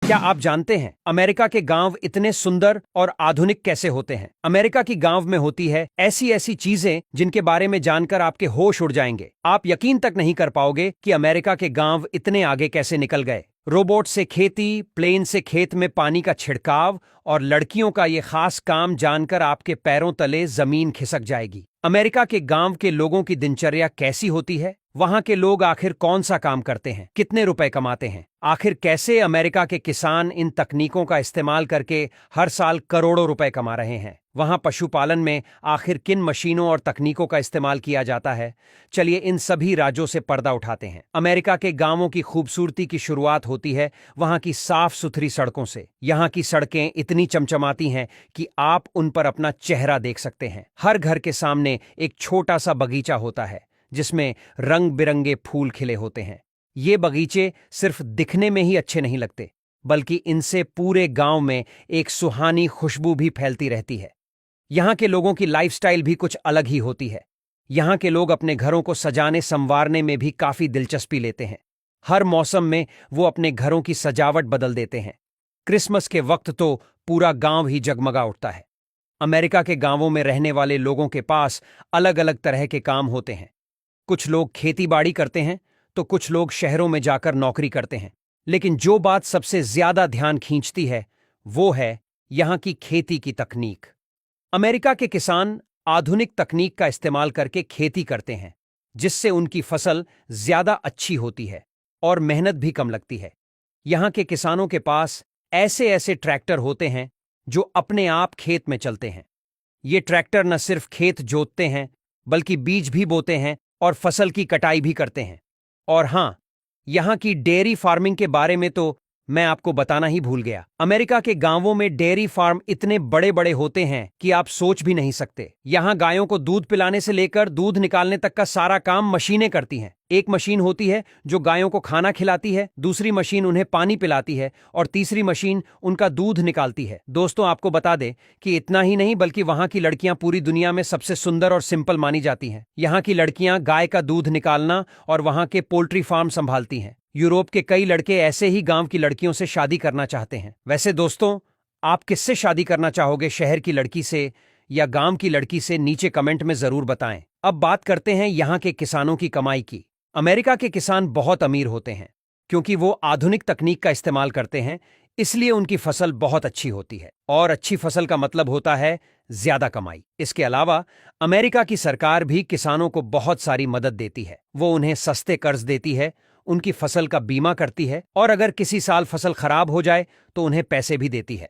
क्या आप जानते हैं अमेरिका के गांव इतने सुंदर और आधुनिक कैसे होते हैं? अमेरिका की गांव में होती है ऐसी ऐसी चीजें जिनके बारे में जानकर आपके होश उड़ जाएंगे। आप यकीन तक नहीं कर पाओगे कि अमेरिका के गांव इतने आगे कैसे निकल गए। रोबोट से खेती, प्लेन से खेत में पानी का छिड़काव और लड़कियों का ये खास काम जानकर आपके पैरों तले जमीन खिसक जाएगी। अमेरिका के गांव के लोगों की दिनचर्या कैसी होती है? वहां के लोग आखिर कौन सा काम करते हैं, कितने रुपए कमाते हैं, आखिर कैसे अमेरिका के किसान इन तकनीकों का इस्तेमाल करके हर साल करोड़ों रुपए कमा रहे हैं? वहां पशुपालन में आखिर किन मशीनों और तकनीकों का इस्तेमाल किया जाता है? चलिए इन सभी राज्यों से पर्दा उठाते हैं। अमेरिका के गांवों की खूबसूरती की शुरुआत होती है वहां की साफ सुथरी सड़कों से। यहाँ की सड़कें इतनी चमचमाती हैं कि आप उन पर अपना चेहरा देख सकते हैं। हर घर के सामने एक छोटा सा बगीचा होता है जिसमें रंग बिरंगे फूल खिले होते हैं। ये बगीचे सिर्फ दिखने में ही अच्छे नहीं लगते, बल्कि इनसे पूरे गांव में एक सुहानी खुशबू भी फैलती रहती है। यहाँ के लोगों की लाइफस्टाइल भी कुछ अलग ही होती है। यहाँ के लोग अपने घरों को सजाने संवारने में भी काफी दिलचस्पी लेते हैं। हर मौसम में वो अपने घरों की सजावट बदल देते हैं। क्रिसमस के वक्त तो पूरा गांव ही जगमगा उठता है। अमेरिका के गांवों में रहने वाले लोगों के पास अलग अलग तरह के काम होते हैं। कुछ लोग खेती बाड़ी करते हैं तो कुछ लोग शहरों में जाकर नौकरी करते हैं। लेकिन जो बात सबसे ज्यादा ध्यान खींचती है वो है यहाँ की खेती की तकनीक। अमेरिका के किसान आधुनिक तकनीक का इस्तेमाल करके खेती करते हैं, जिससे उनकी फसल ज्यादा अच्छी होती है और मेहनत भी कम लगती है। यहाँ के किसानों के पास ऐसे ऐसे ट्रैक्टर होते हैं जो अपने आप खेत में चलते हैं। ये ट्रैक्टर न सिर्फ खेत जोतते हैं बल्कि बीज भी बोते हैं और फसल की कटाई भी करते हैं। और हां, यहां की डेयरी फार्मिंग के बारे में तो मैं आपको बताना ही भूल गया। अमेरिका के गांवों में डेयरी फार्म इतने बड़े बड़े होते हैं कि आप सोच भी नहीं सकते। यहां गायों को दूध पिलाने से लेकर दूध निकालने तक का सारा काम मशीनें करती हैं। एक मशीन होती है जो गायों को खाना खिलाती है, दूसरी मशीन उन्हें पानी पिलाती है और तीसरी मशीन उनका दूध निकालती है। दोस्तों, आपको बता दें कि इतना ही नहीं बल्कि वहां की लड़कियां पूरी दुनिया में सबसे सुंदर और सिंपल मानी जाती हैं। यहाँ की लड़कियां गाय का दूध निकालना और वहां के पोल्ट्री फार्म संभालती हैं। यूरोप के कई लड़के ऐसे ही गांव की लड़कियों से शादी करना चाहते हैं। वैसे दोस्तों, आप किससे शादी करना चाहोगे, शहर की लड़की से या गांव की लड़की से? नीचे कमेंट में जरूर बताएं। अब बात करते हैं यहाँ के किसानों की कमाई की। अमेरिका के किसान बहुत अमीर होते हैं क्योंकि वो आधुनिक तकनीक का इस्तेमाल करते हैं, इसलिए उनकी फसल बहुत अच्छी होती है। और अच्छी फसल का मतलब होता है ज्यादा कमाई। इसके अलावा अमेरिका की सरकार भी किसानों को बहुत सारी मदद देती है। वो उन्हें सस्ते कर्ज देती है, उनकी फसल का बीमा करती है और अगर किसी साल फसल खराब हो जाए तो उन्हें पैसे भी देती है।